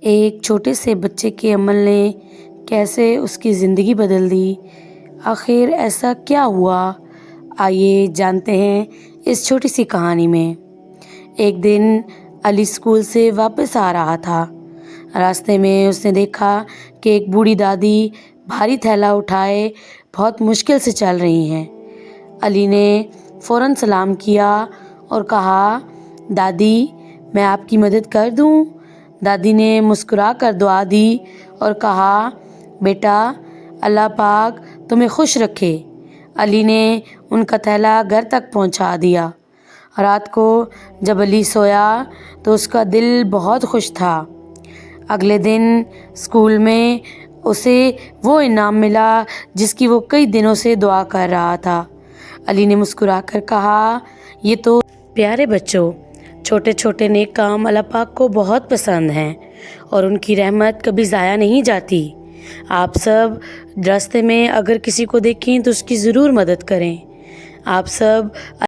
ایک چھوٹے سے بچے کے عمل نے کیسے اس کی زندگی بدل دی، آخر ایسا کیا ہوا؟ آئیے جانتے ہیں اس چھوٹی سی کہانی میں۔ ایک دن علی اسکول سے واپس آ رہا تھا۔ راستے میں اس نے دیکھا کہ ایک بوڑھی دادی بھاری تھیلا اٹھائے بہت مشکل سے چل رہی ہیں۔ علی نے فوراً سلام کیا اور کہا، دادی میں آپ کی مدد کر دوں؟ دادی نے مسکرا کر دعا دی اور کہا، بیٹا اللہ پاک تمہیں خوش رکھے۔ علی نے ان کا تھیلا گھر تک پہنچا دیا۔ رات کو جب علی سویا تو اس کا دل بہت خوش تھا۔ اگلے دن اسکول میں اسے وہ انعام ملا جس کی وہ کئی دنوں سے دعا کر رہا تھا۔ علی نے مسکرا کر کہا، یہ تو پیارے بچوں، چھوٹے چھوٹے نیک کام اللہ پاک کو بہت پسند ہیں اور ان کی رحمت کبھی ضائع نہیں جاتی۔ آپ سب راستے میں اگر کسی کو دیکھیں تو اس کی ضرور مدد کریں۔ آپ سب